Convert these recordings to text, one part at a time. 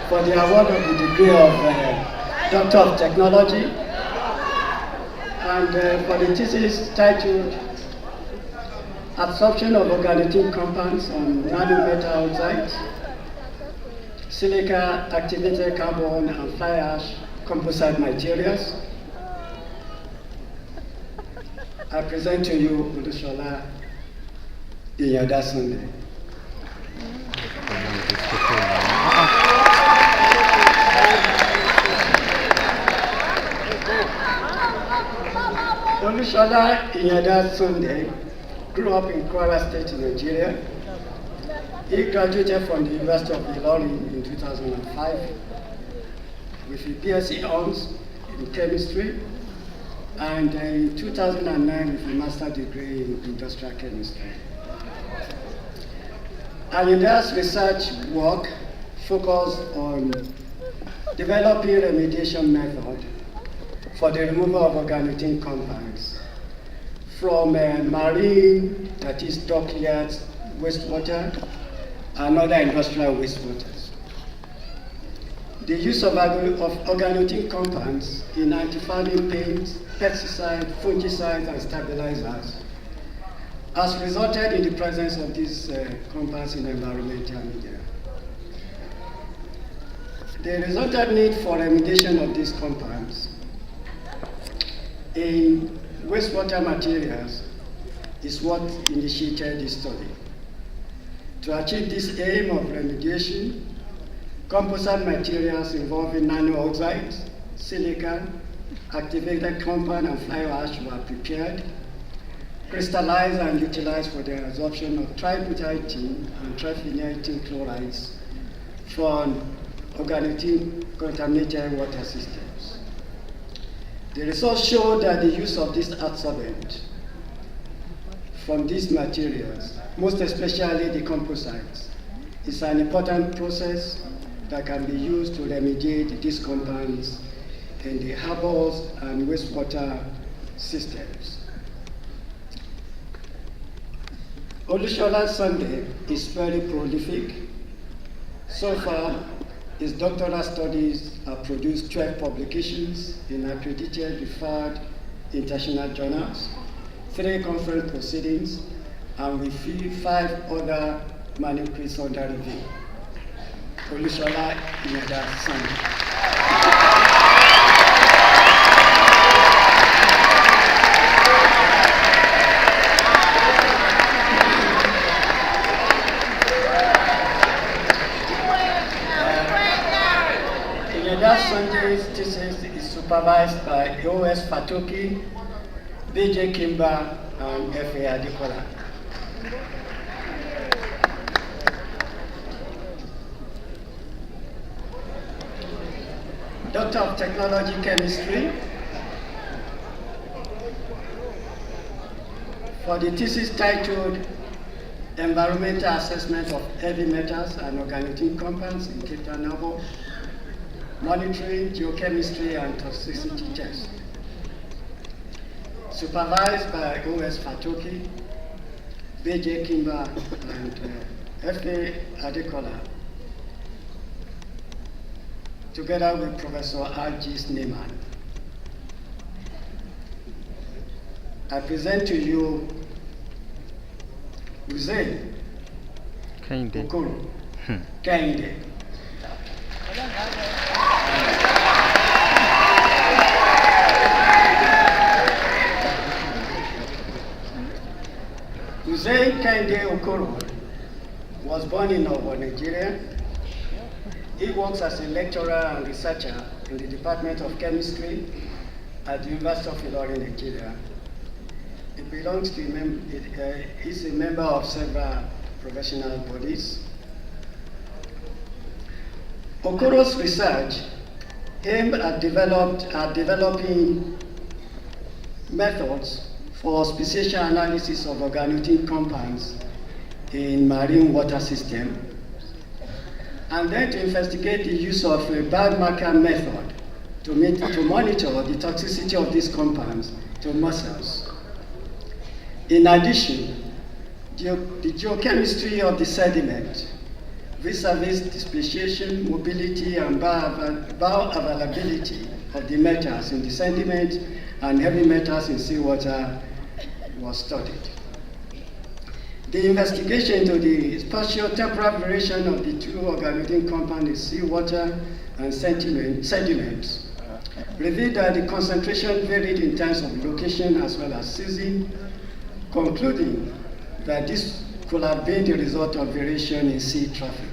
for the award of the degree of Doctor of Technology, and for the thesis titled Absorption of Organic Compounds on Nanometal Oxides, Silica, Activated Carbon, and Fly Ash Composite Materials. I present to you Olusola Iyada Sunday. Olusola Iyada Sunday grew up in Kwara State, Nigeria. He graduated from the University of Ilorin in 2005 with a BSc Honors in Chemistry, and in 2009 with a master's degree in Industrial Chemistry. Iyeda's research work focused on developing remediation method for the removal of organotin compounds from marine, that is dockyards, wastewater, and other industrial wastewaters. The use of organotin compounds in antifouling paints, pesticides, fungicides, and stabilizers has resulted in the presence of these compounds in environmental media. The resultant need for remediation of these compounds in wastewater materials is what initiated this study. To achieve this aim of remediation, composite materials involving nano oxides, silica, activated compound, and fly ash were prepared, crystallized, and utilized for the absorption of tributylene and triphenylethyl chlorides from organotin-contaminated water systems. The results show that the use of this adsorbent from these materials, most especially the composites, is an important process that can be used to remediate these compounds in the harbors and wastewater systems. Olusola Sunday is very prolific. So far, his doctoral studies have produced 12 publications in accredited referred international journals, 3 conference proceedings, and we feel 5 other manuscripts under review. Olusola Iyada Sunday. Sunday's thesis is supervised by O.S. Fatoki, B.J. Kimba, and F.A. Adekola. Doctor of Technology Chemistry. For the thesis titled Environmental Assessment of Heavy Metals and Organic Compounds in Cape Novel, Monitoring, Geochemistry, and Toxicity Tests. Supervised by O.S. Fatoki, B.J. Kimba, and F.A. Adekola, together with Professor R.G. Sneeman. I present to you Hussein Okoro Kehinde. Hussein Kehinde Okoro was born in Owo, Nigeria. He works as a lecturer and researcher in the Department of Chemistry at the University of Ilorin, Nigeria. He belongs to he's a member of several professional bodies. Okoro's research aimed at developing methods for speciation analysis of organotin compounds in marine water system, and then to investigate the use of a biomarker method to monitor the toxicity of these compounds to mussels. In addition, the geochemistry of the sediment vis-a-vis speciation, mobility, and bioavailability of the metals in the sediment and heavy metals in seawater was studied. The investigation into the spatio-temporal variation of the two organoidin compounds in seawater and sediments revealed that the concentration varied in terms of location as well as season, concluding that this could have been the result of variation in sea traffic.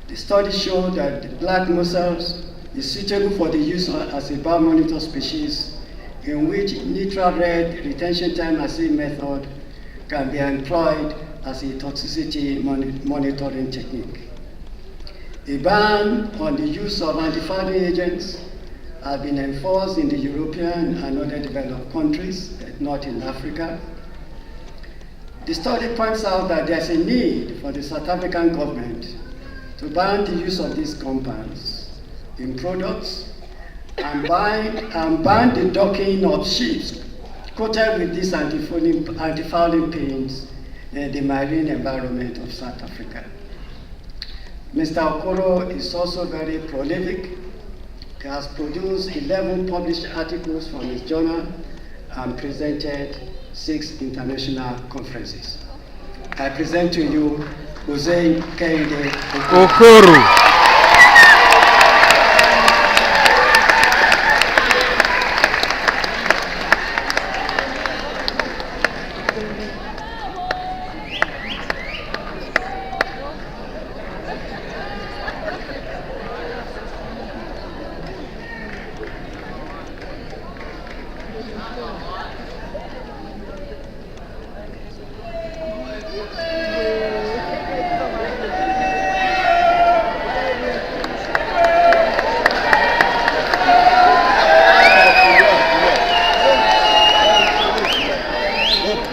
The study showed that the black mussels is suitable for the use as a biomonitor species in which neutral red retention time assay method can be employed as a toxicity monitoring technique. A ban on the use of antifouling agents has been enforced in the European and other developed countries, but not in Africa. The study points out that there's a need for the South African government to ban the use of these compounds in products and ban the docking of ships coated with these antifouling paints in the marine environment of South Africa. Mr. Okoro is also very prolific. He has produced 11 published articles from his journal and presented 6 international conferences. I present to you Jose Keide Okoro.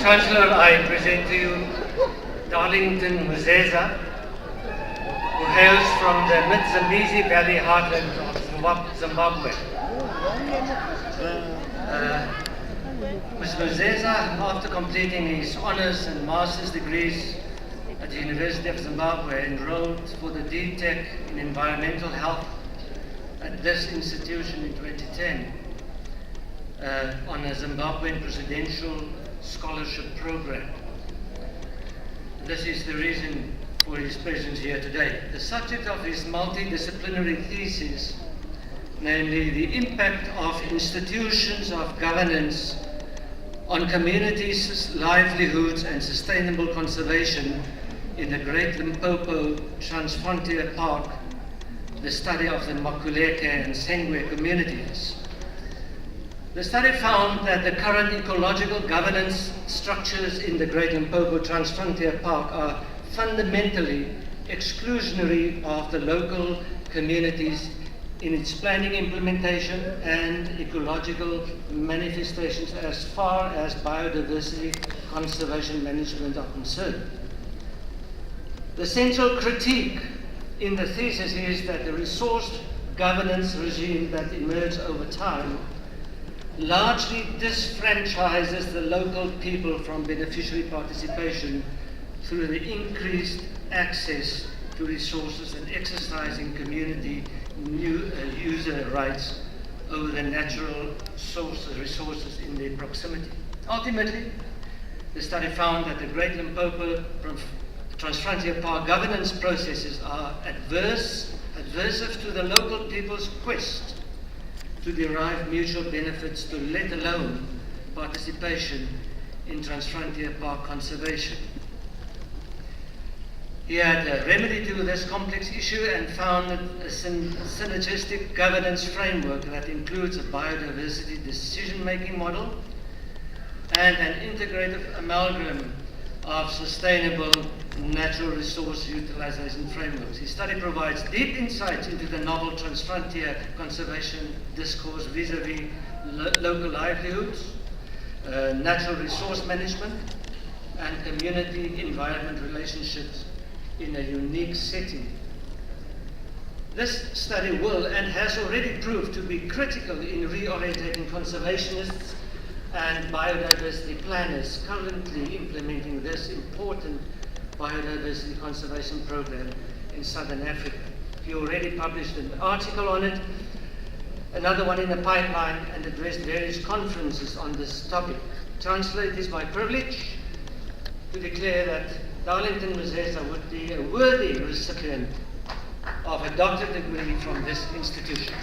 Chancellor, I present to you Darlington Muzeza, who hails from the mid-Zambezi Valley heartland of Zimbabwe. Mr. Muzeza, after completing his honors and master's degrees at the University of Zimbabwe, enrolled for the D.Tech in Environmental Health at this institution in 2010 on a Zimbabwean Presidential Scholarship Program. This is the reason for his presence here today. The subject of his multidisciplinary thesis, namely the impact of institutions of governance on communities' livelihoods and sustainable conservation in the Great Limpopo Transfrontier Park, the study of the Makuleke and Sengwe communities. The study found that the current ecological governance structures in the Great Limpopo Transfrontier Park are fundamentally exclusionary of the local communities in its planning, implementation, and ecological manifestations as far as biodiversity conservation management are concerned. The central critique in the thesis is that the resource governance regime that emerged over time largely disfranchises the local people from beneficiary participation through the increased access to resources and exercising community user rights over the natural resources in their proximity. Ultimately, the study found that the Great Limpopo Transfrontier Park governance processes are adversive to the local people's quest to derive mutual benefits to, let alone participation in Transfrontier Park conservation. He had a remedy to this complex issue and founded a synergistic governance framework that includes a biodiversity decision-making model and an integrative amalgam of sustainable natural resource utilization frameworks. His study provides deep insights into the novel transfrontier conservation discourse vis-a-vis local livelihoods, natural resource management, and community environment relationships in a unique setting. This study will and has already proved to be critical in reorientating conservationists and biodiversity planners currently implementing this important biodiversity conservation program in Southern Africa. He already published an article on it, another one in the pipeline, and addressed various conferences on this topic. Chancellor, it is my privilege to declare that Darlington Mzeza would be a worthy recipient of a doctorate degree from this institution.